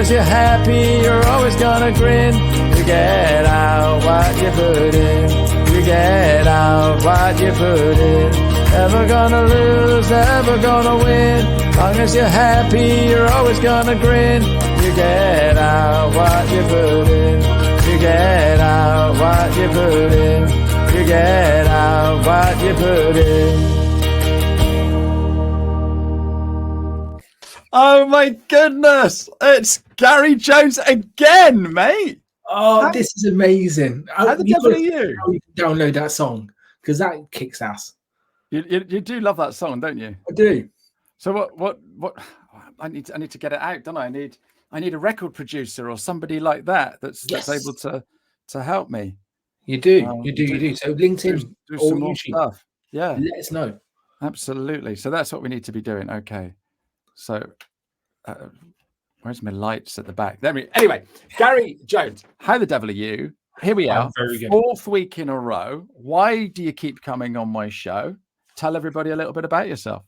as you're happy, you're always gonna grin. You get out what you put in. You get out what you put in. Never gonna lose, never gonna win. Long as you're happy, you're always gonna grin. You get out what you put in. You get out what you put in. You get out what you put in. Oh my goodness! It's Gary Jones again, mate. Oh, this is amazing! How the devil are you? You can download that song because that kicks ass. You do love that song, don't you? I do. So what? I need to get it out, don't I? I need a record producer or somebody like that that's able to help me. You do. You do. So LinkedIn do or some more YouTube, stuff. Yeah, let us know. Absolutely. So that's what we need to be doing. Okay. So, where's my lights at the back? Anyway, Gary Jones, how the devil are you? Here we are, very good. 4th week in a row. Why do you keep coming on my show? Tell everybody a little bit about yourself.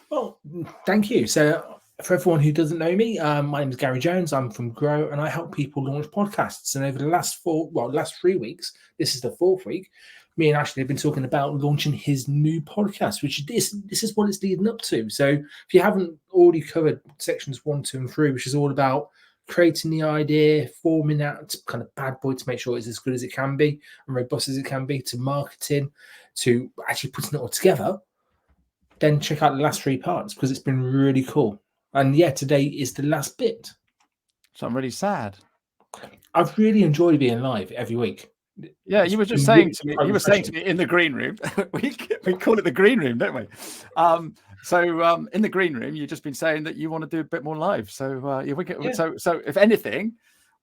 Well, thank you. So, for everyone who doesn't know me, my name is Gary Jones. I'm from Grow, and I help people launch podcasts. And over the last 3 weeks, this is the 4th week. Me and Ashley have been talking about launching his new podcast, which this is what it's leading up to. So if you haven't already covered sections 1, 2, and 3, which is all about creating the idea, forming that kind of bad boy to make sure it's as good as it can be and robust as it can be, to marketing, to actually putting it all together, then check out the last 3 parts because it's been really cool. And yeah, today is the last bit. So I'm really sad. I've really enjoyed being live every week. Yeah, you were just saying to me. You were saying to me in the green room. we call it the green room, don't we? So in the green room, you've just been saying that you want to do a bit more live. So So if anything,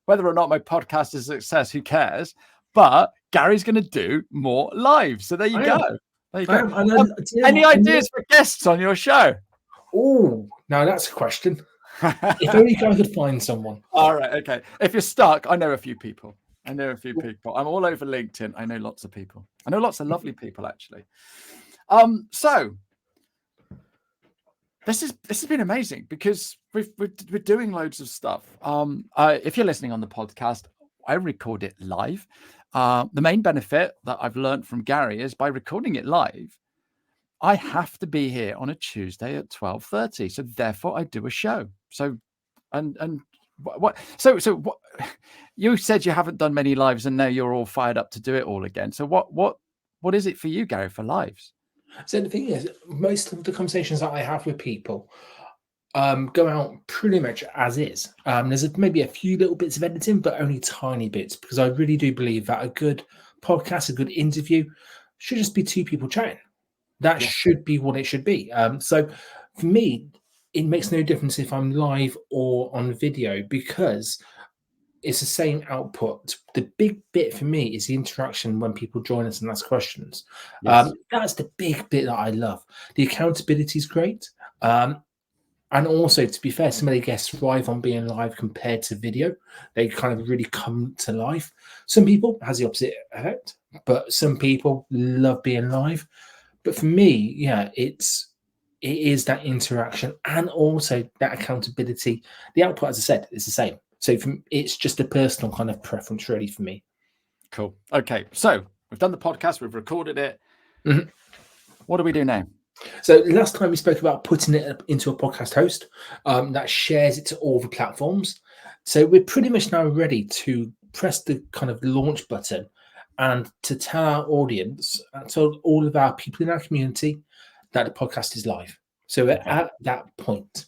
whether or not my podcast is a success, who cares? But Gary's going to do more live. So there you go. There you go. Any ideas for guests on your show? Oh, now that's a question. If only I could find someone. All right, okay. If you're stuck, I know a few people. I'm all over LinkedIn. I know lots of people. I know lots of lovely people, actually. So this has been amazing because we're doing loads of stuff. If you're listening on the podcast, I record it live. The main benefit that I've learned from Gary is by recording it live, I have to be here on a Tuesday at 12:30. So therefore, I do a show. So what you said you haven't done many lives and now you're all fired up to do it all again. So what is it for you, Gary, for lives? So the thing is, most of the conversations that I have with people go out pretty much as is. There's maybe a few little bits of editing, but only tiny bits, because I really do believe that a good podcast, a good interview should just be 2 people chatting. That should be what it should be. So for me, it makes no difference if I'm live or on video because it's the same output. The big bit for me is the interaction when people join us and ask questions. Yes. That's the big bit that I love. The accountability is great. And also, to be fair, some of the guests thrive on being live compared to video. They kind of really come to life. Some people has the opposite effect, but some people love being live. But for me, it is that interaction and also that accountability. The output, as I said, is the same. So it's just a personal kind of preference, really, for me. Cool. Okay, so we've done the podcast, we've recorded it. Mm-hmm. What do we do now? So last time we spoke about putting it into a podcast host that shares it to all the platforms. So we're pretty much now ready to press the kind of launch button and to tell our audience, tell all of our people in our community that the podcast is live. So we're at that point.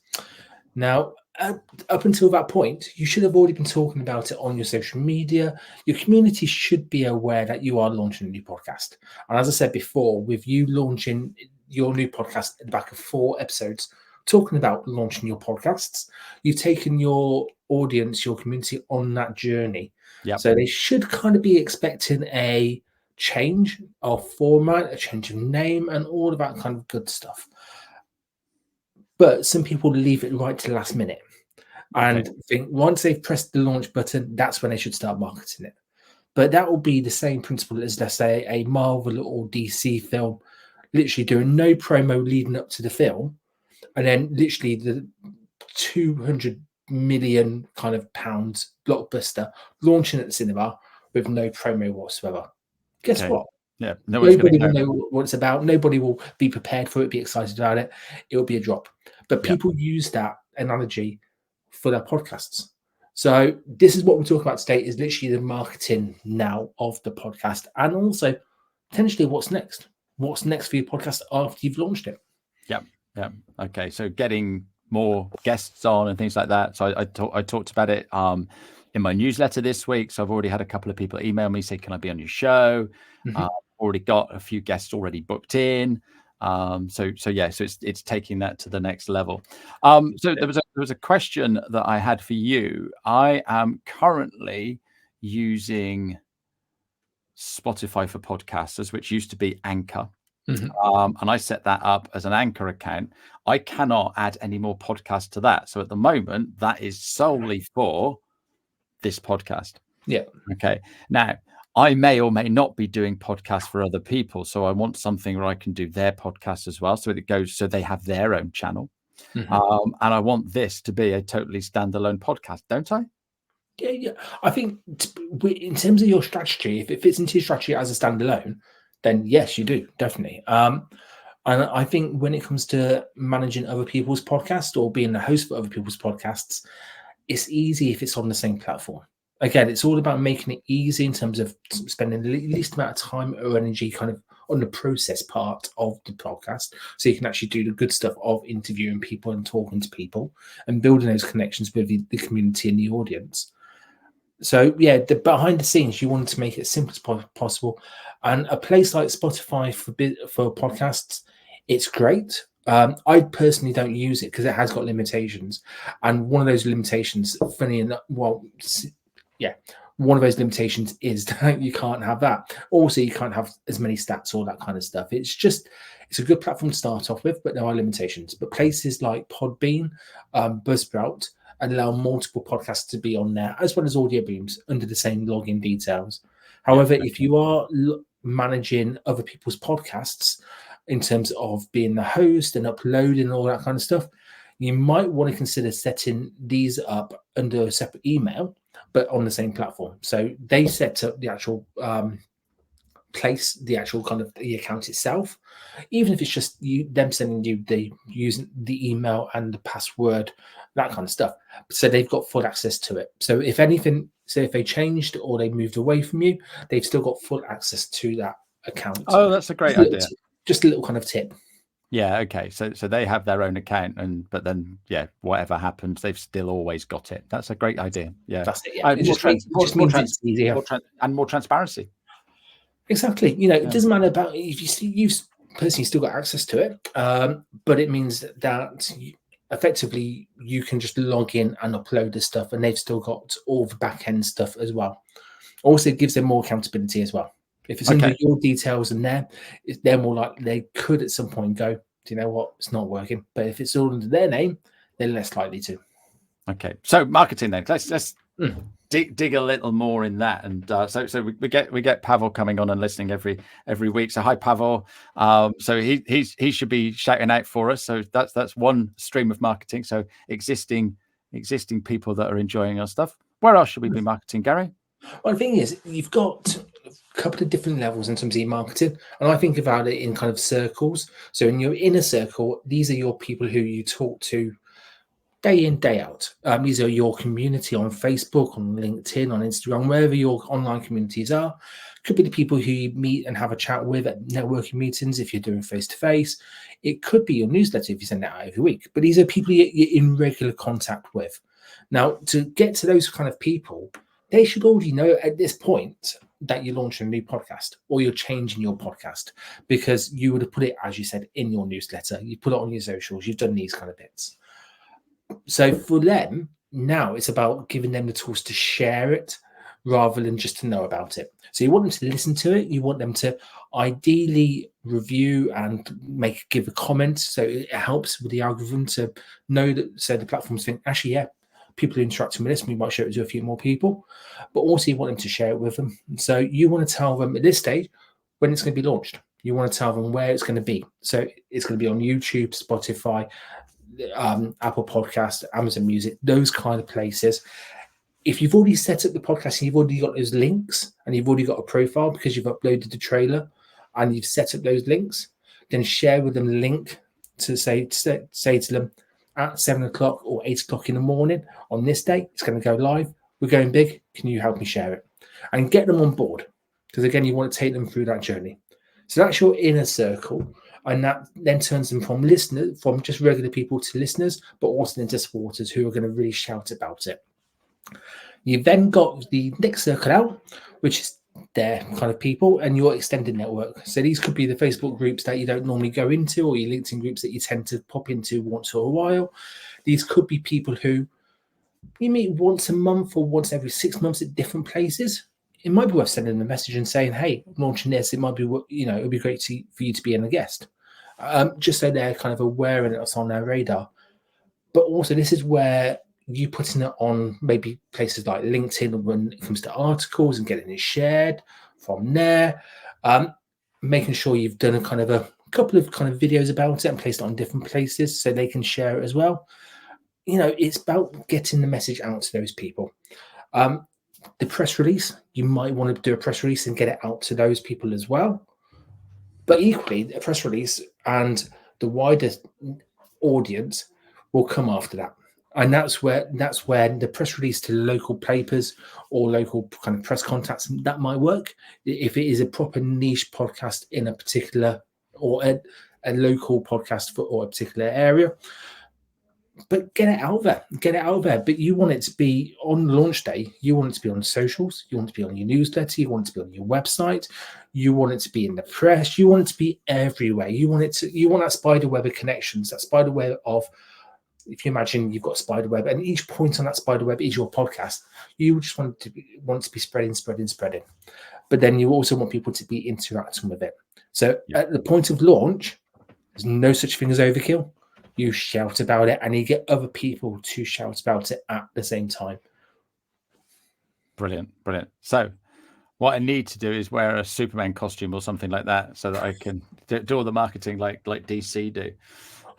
Now, up until that point, you should have already been talking about it on your social media. Your community should be aware that you are launching a new podcast. And as I said before, with you launching your new podcast at the back of 4 episodes, talking about launching your podcasts, you've taken your audience, your community on that journey. Yep. So they should kind of be expecting a change of format, a change of name, and all of that kind of good stuff. But some people leave it right to the last minute and think once they've pressed the launch button, that's when they should start marketing it. But that will be the same principle as, let's say, a Marvel or DC film, literally doing no promo leading up to the film, and then literally the 200 million kind of pounds blockbuster launching at the cinema with no promo whatsoever. Guess Okay. what? Yeah, no one's going Nobody to will go. know what it's about. Nobody will be prepared for it, be excited about it. It will be a drop. But Yeah. people use that analogy for their podcasts. So this is what we're talking about today, is literally the marketing now of the podcast, and also potentially what's next. What's next for your podcast after you've launched it? Yeah. Yeah. Okay. So getting more guests on and things like that. So I talked about it in my newsletter this week. So I've already had a couple of people email me say, "Can I be on your show?" Mhm. Already got a few guests already booked in. So it's taking that to the next level. So there was a question that I had for you. I am currently using Spotify for podcasters, which used to be Anchor. Mhm. And I set that up as an Anchor account. I cannot add any more podcasts to that. So at the moment, that is solely for this podcast. Yeah. Okay. Now, I may or may not be doing podcasts for other people. So I want something where I can do their podcast as well. So it goes, so they have their own channel. Mhm. And I want this to be a totally standalone podcast, don't I? Yeah. I think in terms of your strategy, if it fits into your strategy as a standalone, then yes, you do definitely. And I think when it comes to managing other people's podcasts or being the host for other people's podcasts, it's easy if it's on the same platform. Again, it's all about making it easy in terms of spending the least amount of time or energy kind of on the process part of the podcast. So you can actually do the good stuff of interviewing people and talking to people and building those connections with the community and the audience. So yeah, the behind the scenes, you wanted to make it as simple as possible, and a place like Spotify for podcasts, it's great. I personally don't use it because it has got limitations, and one of those limitations, funny enough, yeah, one of those limitations is that you can't have that. Also, you can't have as many stats, all that kind of stuff. It's a good platform to start off with, but there are limitations. But places like Podbean, Buzzsprout, and allow multiple podcasts to be on there, as well as audio beams under the same login details. However, if you are managing other people's podcasts in terms of being the host and uploading and all that kind of stuff, you might want to consider setting these up under a separate email, but on the same platform. So they set up the actual place, the actual kind of the account itself, even if it's just them sending you the using the email and the password, that kind of stuff. So they've got full access to it. So if anything, say if they changed or they moved away from you, they've still got full access to that account. Oh, that's a great idea. Just a little kind of tip. Yeah. Okay. So they have their own account, but then whatever happens, they've still always got it. That's a great idea. Yeah. That's it. Yeah. It just means it's easier and more transparency. Exactly. It doesn't matter about if you've personally still got access to it, but it means that effectively you can just log in and upload the stuff, and they've still got all the back end stuff as well. Also, it gives them more accountability as well. If it's under your details and they're more likely they could at some point go, do you know what, it's not working. But if it's all under their name, they're less likely to. Okay, so marketing then. Let's dig a little more in that, and so we get Pavel coming on and listening every week. So hi Pavel. So he should be shouting out for us. So that's one stream of marketing. So existing people that are enjoying our stuff. Where else should we be marketing, Gary? Well, the thing is, you've got a couple of different levels in terms of your marketing, and I think about it in kind of circles. So in your inner circle, these are your people who you talk to day in, day out. These are your community on Facebook, on LinkedIn, on Instagram, wherever your online communities are. Could be the people who you meet and have a chat with at networking meetings if you're doing face-to-face. It could be your newsletter if you send it out every week. But these are people you're in regular contact with. Now, to get to those kind of people, they should already know at this point that you're launching a new podcast or you're changing your podcast, because you would have put it, as you said, in your newsletter. You put it on your socials. You've done these kind of bits. So for them, now it's about giving them the tools to share it rather than just to know about it. So you want them to listen to it. You want them to ideally review and give a comment. So it helps with the algorithm to know that, so the platforms think, actually, yeah, people are interacting with this, we might share it to a few more people. But also you want them to share it with them. So you want to tell them at this stage when it's going to be launched. You want to tell them where it's going to be. So it's going to be on YouTube, Spotify, Apple Podcast, Amazon Music, those kind of places. If you've already set up the podcast and you've already got those links and you've already got a profile because you've uploaded the trailer and you've set up those links, then share with them a link to say to them at 7 o'clock or 8 o'clock in the morning on this day, it's going to go live. We're going big. Can you help me share it? And get them on board, because again, you want to take them through that journey. So that's your inner circle. And that then turns them from listeners, from just regular people to listeners, but also into supporters who are going to really shout about it. You've then got the next circle out, which is their kind of people and your extended network. So these could be the Facebook groups that you don't normally go into, or your LinkedIn groups that you tend to pop into once in a while. These could be people who you meet once a month or once every 6 months at different places. It might be worth sending them a message and saying, "Hey, I'm launching this. It might be, it would be great for you to be in a guest," just so they're kind of aware and it's on their radar. But also, this is where you putting it on maybe places like LinkedIn when it comes to articles and getting it shared from there, making sure you've done a couple of kind of videos about it and placed it on different places so they can share it as well. It's about getting the message out to those people. The press release, you might want to do a press release and get it out to those people as well. But equally, a press release and the wider audience will come after that. And that's where the press release to local papers or local kind of press contacts, that might work if it is a proper niche podcast in a particular or a local podcast or a particular area. But get it out there. But you want it to be on launch day. You want it to be on socials. You want it to be on your newsletter. You want it to be on your website. You want it to be in the press. You want it to be everywhere. You want that spider web of connections, that spider web of, if you imagine you've got a spider web and each point on that spider web is your podcast, you just want to be spreading. But then you also want people to be interacting with it. So At the point of launch, there's no such thing as overkill. You shout about it and you get other people to shout about it at the same time. Brilliant. So what I need to do is wear a Superman costume or something like that so that I can do all the marketing like DC do.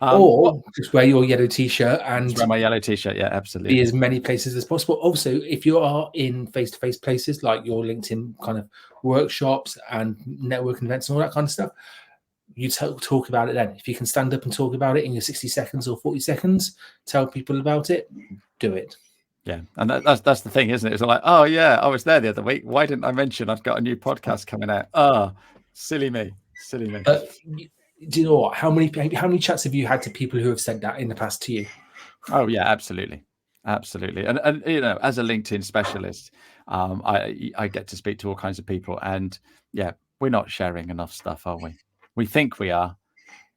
Or just wear your yellow t-shirt and wear my yellow t-shirt. Yeah, absolutely. Be as many places as possible. Also, if you are in face-to-face places like your LinkedIn kind of workshops and networking events and all that kind of stuff, you talk about it then. If you can stand up and talk about it in your 60 seconds or 40 seconds, tell people about it, do it. Yeah, and that's the thing, isn't it? It's like, oh yeah, I was there the other week. Why didn't I mention I've got a new podcast coming out? Oh, silly me. Do you know what? How many chats have you had to people who have said that in the past to you? Oh yeah, absolutely. And as a LinkedIn specialist, I get to speak to all kinds of people, and yeah, we're not sharing enough stuff, are we? We think we are,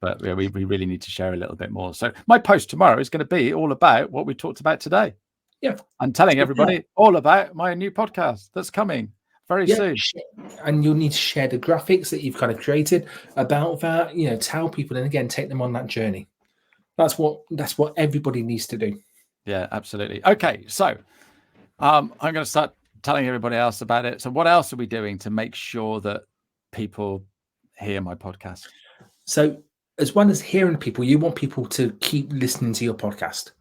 but we really need to share a little bit more. So my post tomorrow is going to be all about what we talked about today. Yeah, I'm telling everybody all about my new podcast that's coming very soon. And you'll need to share the graphics that you've kind of created about that. Tell people, and again, take them on that journey. That's what everybody needs to do. Yeah, absolutely. Okay, so I'm going to start telling everybody else about it. So what else are we doing to make sure that people hear my podcast? So as well as hearing people, you want people to keep listening to your podcast.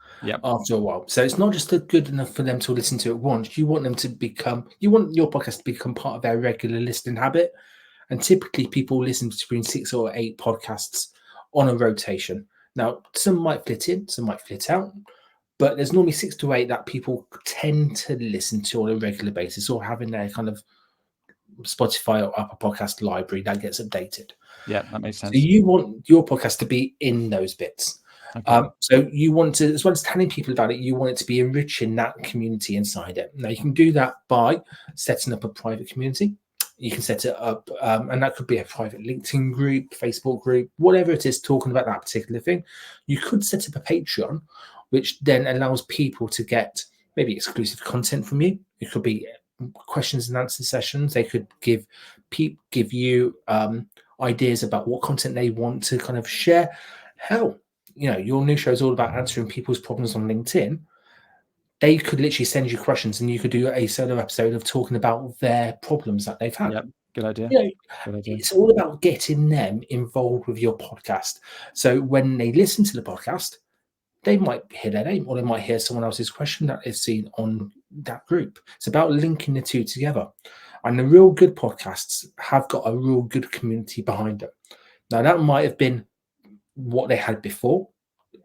After a while. So it's not just good enough for them to listen to it once. You want your podcast to become part of their regular listening habit. And typically people listen between 6 or 8 podcasts on a rotation. Now, some might fit in, some might fit out, but there's normally 6 to 8 that people tend to listen to on a regular basis or have in their kind of Spotify or Apple Podcast library that gets updated. Yeah, that makes sense. So you want your podcast to be in those bits. Okay. So you want to, as well as telling people about it, you want it to be enriching that community inside it. Now you can do that by setting up a private community. You can set it up, and that could be a private LinkedIn group, Facebook group, whatever it is, talking about that particular thing. You could set up a Patreon, which then allows people to get maybe exclusive content from you. It could be questions and answer sessions. They could give you ideas about what content they want to kind of share. Hell, your new show is all about answering people's problems on LinkedIn. They could literally send you questions and you could do a solo episode of talking about their problems that they've had. Yep, good idea. Good idea. It's all about getting them involved with your podcast. So when they listen to the podcast, they might hear their name, or they might hear someone else's question that they've seen on that group. It's about linking the two together. And the real good podcasts have got a real good community behind them. Now, that might have been what they had before,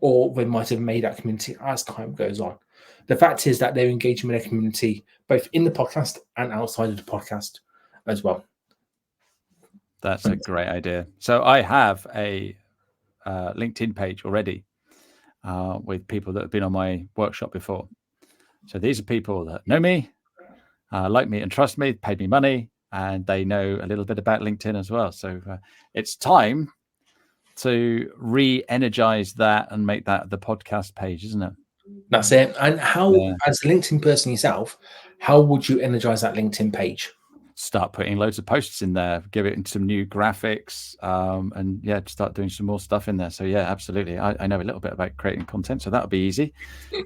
or they might have made that community as time goes on. The fact is that they're engaging with their community both in the podcast and outside of the podcast as well. That's a great idea. So I have a LinkedIn page already with people that have been on my workshop before. So these are people that know me, like me and trust me, paid me money, and they know a little bit about LinkedIn as well. So it's time to re-energize that and make that the podcast page, isn't it? That's it. And how, as a LinkedIn person yourself, how would you energize that LinkedIn page? Start putting loads of posts in there, give it some new graphics, and start doing some more stuff in there. So yeah, absolutely. I know a little bit about creating content, so that'll be easy.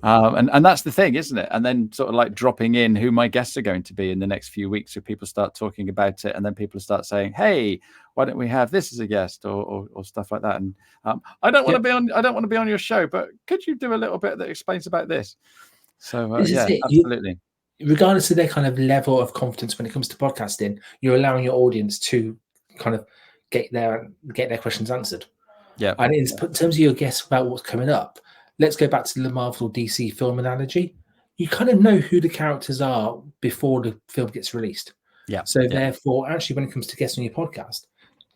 And that's the thing, isn't it? And then sort of like dropping in who my guests are going to be in the next few weeks, so people start talking about it, and then people start saying, "Hey, why don't we have this as a guest?" or stuff like that. And I don't want to be on your show, but could you do a little bit that explains about this? So absolutely. Regardless of their kind of level of confidence when it comes to podcasting, you're allowing your audience to kind of get their questions answered. Yeah. And in terms of your guess about what's coming up, let's go back to the Marvel DC film analogy. You kind of know who the characters are before the film gets released. Yeah. So therefore, actually, when it comes to guests on your podcast,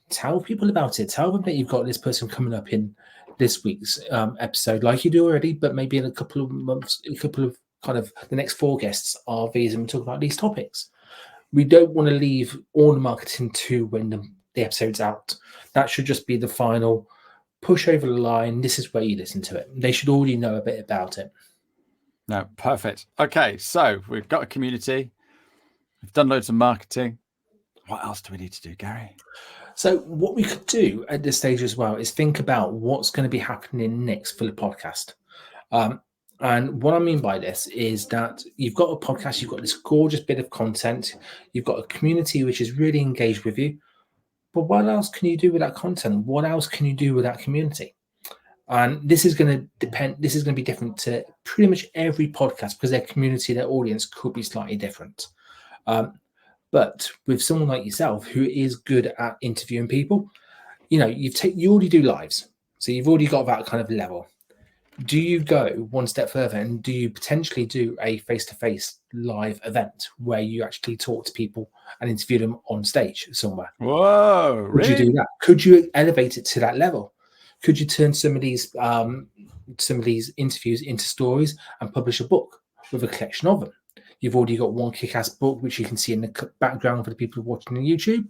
tell people about it. Tell them that you've got this person coming up in this week's episode, like you do already, but maybe in a couple of months, kind of the next 4 guests are these, and we talk about these topics. We don't want to leave all the marketing to when the episode's out. That should just be the final push over the line. This is where you listen to it. They should already know a bit about it. No, perfect. Okay, so we've got a community. We've done loads of marketing. What else do we need to do, Gary? So what we could do at this stage as well is think about what's going to be happening next for the podcast. And what I mean by this is that you've got a podcast, you've got this gorgeous bit of content, you've got a community which is really engaged with you. But what else can you do with that content? What else can you do with that community? And this is going to depend. This is going to be different to pretty much every podcast because their community, their audience could be slightly different. But with someone like yourself who is good at interviewing people, you already do lives, so you've already got that kind of level. Do you go one step further and do you potentially do a face-to-face live event where you actually talk to people and interview them on stage somewhere? Whoa, really? Could you do that? Could you elevate it to that level? Could you turn some of these interviews into stories and publish a book with a collection of them? You've already got one kick-ass book, which you can see in the background for the people watching on YouTube.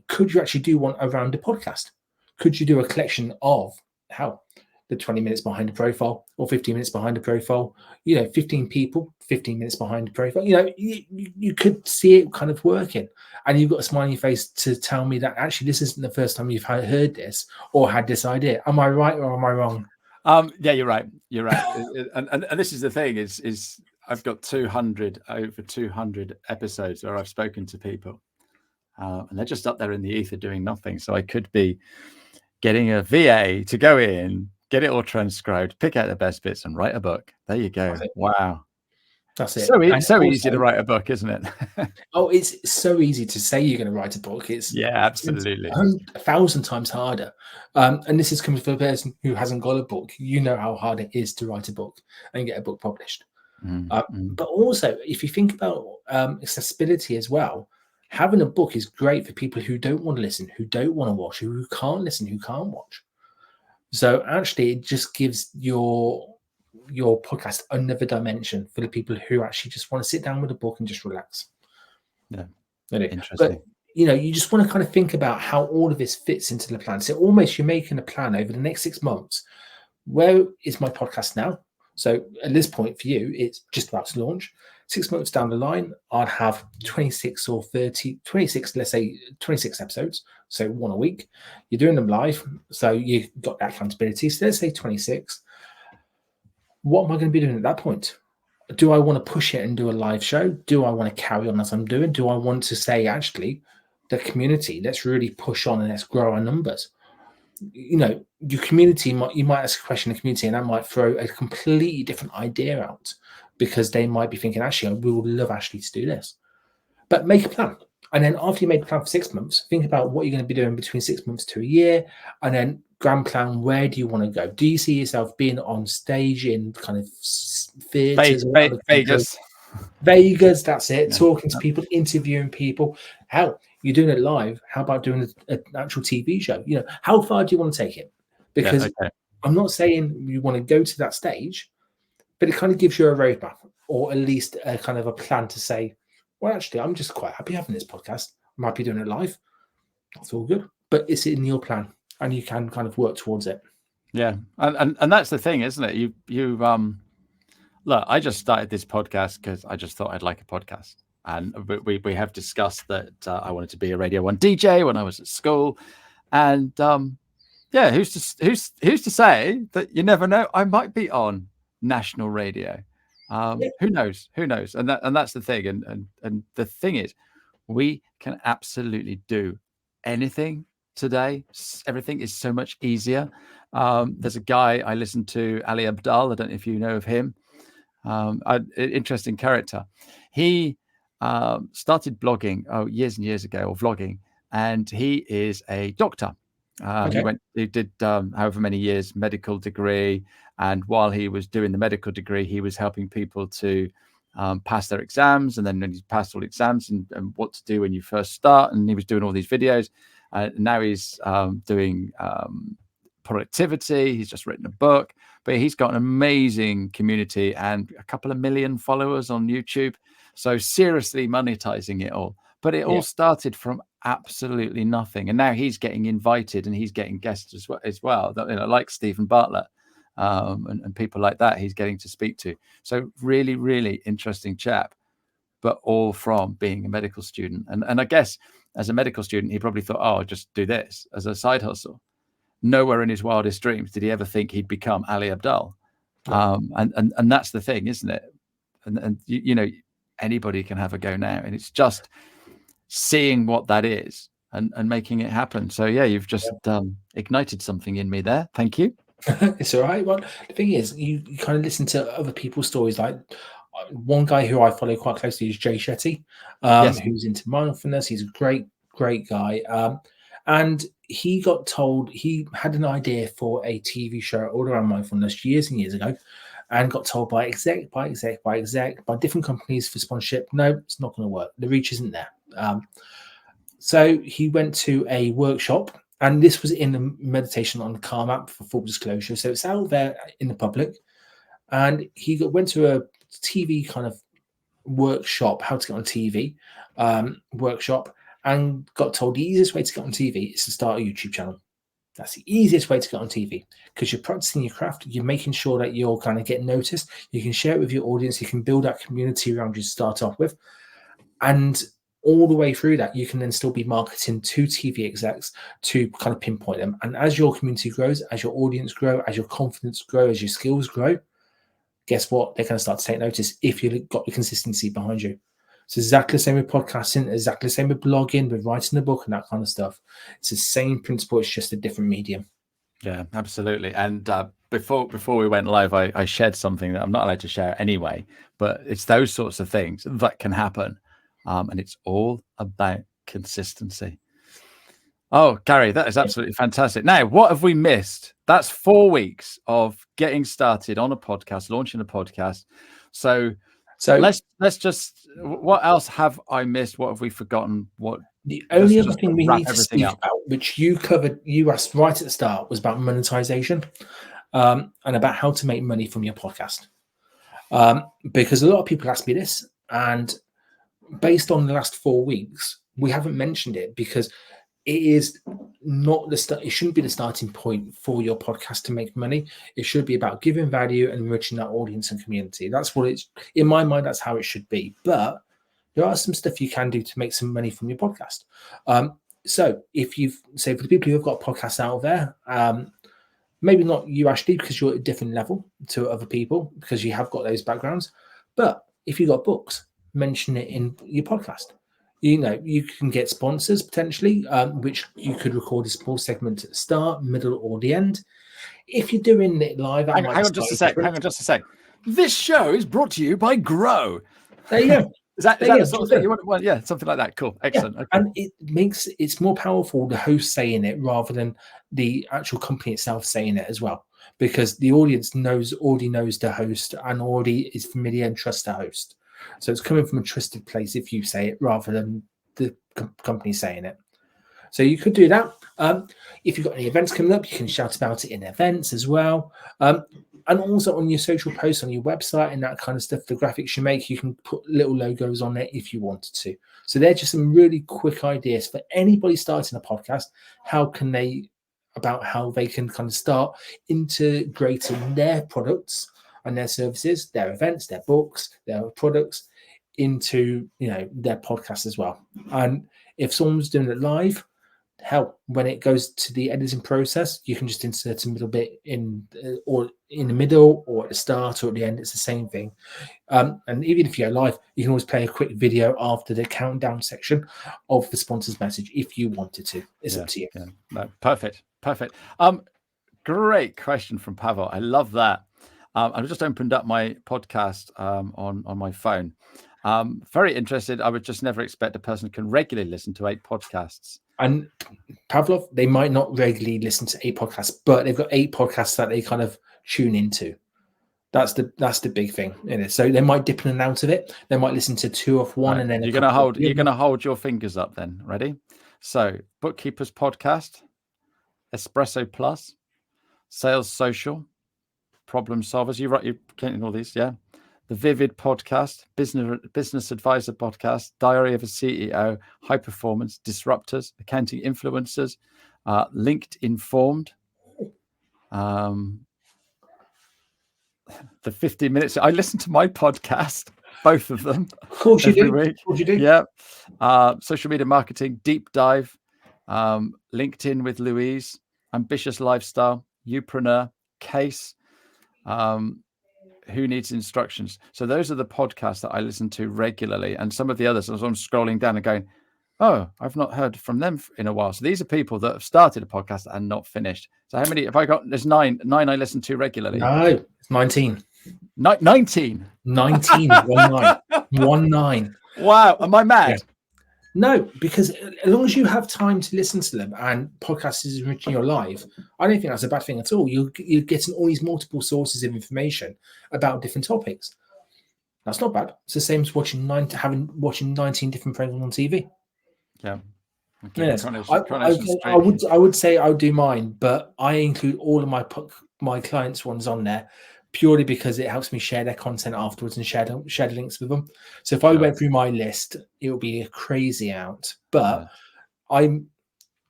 Could you actually do one around the podcast? Could you do a collection of the 20 minutes behind the profile or 15 minutes behind the profile, 15 people, 15 minutes behind the profile, you could see it kind of working, and you've got a smile on your face to tell me that actually this isn't the first time you've heard this or had this idea. Am I right or am I wrong? Yeah, you're right. and this is the thing is I've got over 200 episodes where I've spoken to people and they're just up there in the ether doing nothing. So I could be getting a VA to go in, get it all transcribed, pick out the best bits, and write a book. There you go. Wow. That's it. So easy to write a book, isn't it? It's so easy to say you're going to write a book. It's absolutely. It's 1,000 times harder. And this is coming from a person who hasn't got a book. You know how hard it is to write a book and get a book published. But also, if you think about accessibility as well, having a book is great for people who don't want to listen, who don't want to watch, who can't listen, who can't watch. So actually, it just gives your podcast another dimension for the people who actually just want to sit down with a book and just relax. Yeah, interesting. But you just want to kind of think about how all of this fits into the plan. So almost you're making a plan over the next 6 months. Where is my podcast now? So at this point for you, it's just about to launch. 6 months down the line, I'd have 26 or 30, 26, let's say 26 episodes. So one a week. You're doing them live. So you've got that accountability. So let's say 26. What am I going to be doing at that point? Do I want to push it and do a live show? Do I want to carry on as I'm doing? Do I want to say, actually, the community, let's really push on and let's grow our numbers? your community you might ask a question in the community, and that might throw a completely different idea out because they might be thinking, actually, we would love Ashley to do this. But make a plan. And then after you made a plan for 6 months, think about what you're going to be doing between 6 months to a year. And then grand plan, where do you want to go? Do you see yourself being on stage in kind of theatres? Vegas. Vegas, that's it. Yeah. Talking to people, interviewing people. Hell, you're doing it live. How about doing an actual TV show? How far do you want to take it? Because I'm not saying you want to go to that stage, but it kind of gives you a roadmap, or at least a kind of a plan to say, well, actually, I'm just quite happy having this podcast. I might be doing it live. That's all good, but it's in your plan, and you can kind of work towards it. Yeah, and that's the thing, isn't it? You look, I just started this podcast because I just thought I'd like a podcast, and we have discussed that I wanted to be a Radio 1 DJ when I was at school, and yeah, who's to say that you never know? I might be on national radio. Who knows? And that's the thing. And the thing is, we can absolutely do anything today. Everything is so much easier. There's a guy I listen to, Ali Abdal. I don't know if you know of him. Interesting character. He started blogging years and years ago, or vlogging, and he is a doctor. He did however many years medical degree, and while he was doing the medical degree, he was helping people to pass their exams, and then when he's passed all the exams and what to do when you first start, and he was doing all these videos. Now he's doing productivity. He's just written a book, but he's got an amazing community and a couple of million followers on YouTube. So seriously monetizing it all. But it all started from absolutely nothing, and now he's getting invited and he's getting guests as well. Like Stephen Bartlett and people like that. He's getting to speak to. So really, really interesting chap, but all from being a medical student. And I guess as a medical student, he probably thought, oh, I'll just do this as a side hustle. Nowhere in his wildest dreams did he ever think he'd become Ali Abdal. And that's the thing, isn't it? And anybody can have a go now, and it's just seeing what that is and making it happen. So yeah, you've just ignited something in me there. Thank you. It's all right. Well, the thing is, you kind of listen to other people's stories. Like one guy who I follow quite closely is Jay Shetty, who's into mindfulness. He's a great guy. And he got told he had an idea for a TV show all around mindfulness years and years ago, and got told by different companies for sponsorship, no, it's not going to work. The reach isn't there. So he went to a workshop, and this was in the meditation on the Calm app, for full disclosure. So it's out there in the public. And he went to a TV kind of workshop, how to get on TV workshop, and got told the easiest way to get on TV is to start a YouTube channel. That's the easiest way to get on TV, because you're practicing your craft. You're making sure that you're kind of getting noticed. You can share it with your audience. You can build that community around you to start off with. And all the way through that, you can then still be marketing to TV execs to kind of pinpoint them. And as your community grows, as your audience grow, as your confidence grow, as your skills grow, guess what? They're going to start to take notice if you've got the consistency behind you. It's exactly the same with podcasting, exactly the same with blogging, with writing a book and that kind of stuff. It's the same principle. It's just a different medium. Yeah, absolutely. And before we went live, I shared something that I'm not allowed to share anyway, but it's those sorts of things that can happen. And it's all about consistency. Oh, Gary, that is absolutely fantastic. Now, what have we missed? That's 4 weeks of getting started on a podcast, launching a podcast. So let's just, what else have I missed? What have we forgotten? The only other thing we need to speak about, which you asked right at the start, was about monetization and about how to make money from your podcast. Because a lot of people ask me this, and based on the last 4 weeks, we haven't mentioned it because it is not it shouldn't be the starting point for your podcast to make money. It should be about giving value and enriching that audience and community. That's what it's, in my mind, that's how it should be. But there are some stuff you can do to make some money from your podcast. So if for the people who have got podcasts out there, maybe not you, Ashley, because you're at a different level to other people because you have got those backgrounds. But if you've got books, mention it in your podcast. You can get sponsors potentially, which you could record a small segment at the start, middle, or the end. If you're doing it live, that might Hang be on just a slightly sec. different. Hang on just a sec. This show is brought to you by Grow. There you go. Is that There you the go. sort of thing you want? Well, yeah, something like that. Cool. Excellent. Yeah, Okay. and it's more powerful the host saying it rather than the actual company itself saying it as well, because the audience already knows the host and already is familiar and trusts the host. So it's coming from a trusted place if you say it rather than the company saying it. So you could do that. If you've got any events coming up, you can shout about it in events as well. And also on your social posts on your website and that kind of stuff, the graphics you make, you can put little logos on there if you wanted to. So they're just some really quick ideas for anybody starting a podcast. How they can kind of start integrating their products and their services, their events, their books, their products into their podcast as well. And if someone's doing it live, hell, when it goes to the editing process, you can just insert a middle bit or in the middle or at the start or at the end. It's the same thing. And even if you go live, you can always play a quick video after the countdown section of the sponsor's message if you wanted to. It's up to you. Yeah. No, perfect. Great question from Pavel. I love that. I've just opened up my podcast on my phone. Very interested. I would just never expect a person can regularly listen to 8 podcasts. And Pavlov, they might not regularly listen to 8 podcasts, but they've got 8 podcasts that they kind of tune into. That's the big thing in it. So they might dip in and out of it. They might listen to 2 off one, and then you're gonna hold your fingers up. Then ready? So Bookkeepers Podcast, Espresso Plus, Sales Social, Problem Solvers. You're getting all these, yeah. The Vivid Podcast, Business Advisor Podcast, Diary of a CEO, High Performance, Disruptors, Accounting Influencers, Linked Informed, the 15 minutes. I listen to my podcast, both of them. Of course you do. Week. Of course you do. Yeah. Social Media Marketing, Deep Dive, LinkedIn with Louise, Ambitious Lifestyle, Youpreneur, Case, Who Needs Instructions. So those are the podcasts that I listen to regularly. And some of the others, as I'm scrolling down and going, oh, I've not heard from them in a while. So these are people that have started a podcast and not finished. So how many have I got? There's nine I listen to regularly. No, it's 19. 19. 19. 19. Wow. Am I mad? Yeah. No, because as long as you have time to listen to them and podcast is enriching your life, I don't think that's a bad thing at all. You're getting all these multiple sources of information about different topics. That's not bad. It's the same as watching 19 different programs on TV. Yeah. Okay. Yes. I would say I would do mine, but I include all of my clients' ones on there purely because it helps me share their content afterwards and share the links with them. So if I went through my list, it would be a crazy out. But I'm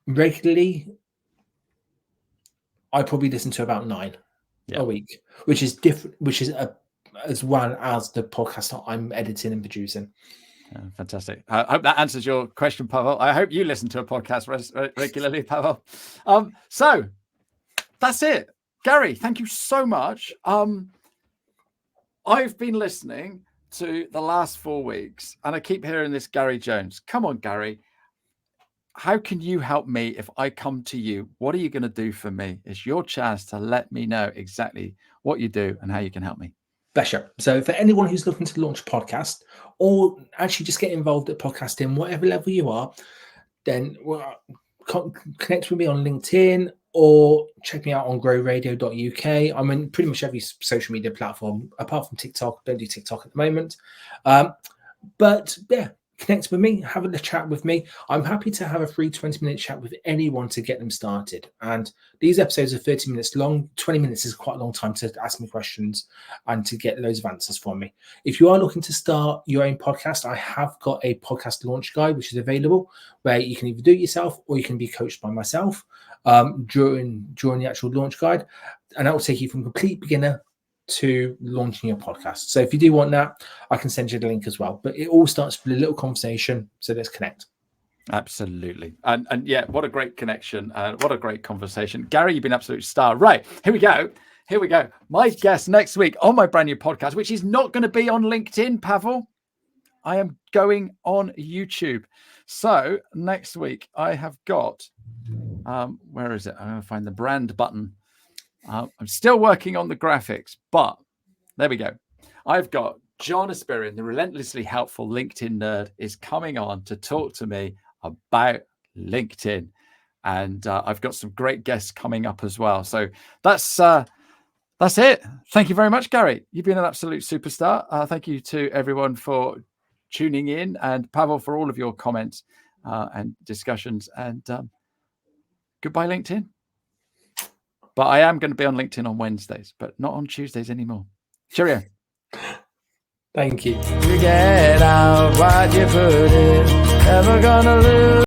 regularly, I probably listen to about 9 a week, which is different, as well as the podcast that I'm editing and producing. Fantastic. I hope that answers your question, Pavel. I hope you listen to a podcast regularly, Pavel. So that's it. Gary, thank you so much. I've been listening to the last 4 weeks and I keep hearing this Gary Jones. Come on, Gary. How can you help me if I come to you? What are you going to do for me? It's your chance to let me know exactly what you do and how you can help me. Pleasure. So for anyone who's looking to launch a podcast or actually just get involved at podcasting, whatever level you are, then connect with me on LinkedIn or check me out on growradio.uk. I'm in pretty much every social media platform apart from TikTok. I don't do TikTok at the moment. But yeah, connect with me, have a chat with me. I'm happy to have a free 20-minute chat with anyone to get them started. And these episodes are 30 minutes long. 20 minutes is quite a long time to ask me questions and to get loads of answers from me. If you are looking to start your own podcast, I have got a podcast launch guide, which is available, where you can either do it yourself or you can be coached by myself during the actual launch guide. And that will take you from complete beginner to launching your podcast. So if you do want that, I can send you the link as well. But it all starts with a little conversation. So let's connect. Absolutely. And yeah, what a great connection. What a great conversation. Gary, you've been an absolute star. Right. Here we go. My guest next week on my brand new podcast, which is not going to be on LinkedIn, Pavel. I am going on YouTube. So next week I have got, where is it? I'm going to find the brand button. I'm still working on the graphics, but there we go. I've got John Asperian, the relentlessly helpful LinkedIn nerd, is coming on to talk to me about LinkedIn. And I've got some great guests coming up as well. So that's it. Thank you very much, Gary. You've been an absolute superstar. Thank you to everyone for tuning in, and Pavel for all of your comments and discussions. And goodbye, LinkedIn. But I am going to be on LinkedIn on Wednesdays, but not on Tuesdays anymore. Cheerio. Thank you. You get out what you put in. Never gonna lose.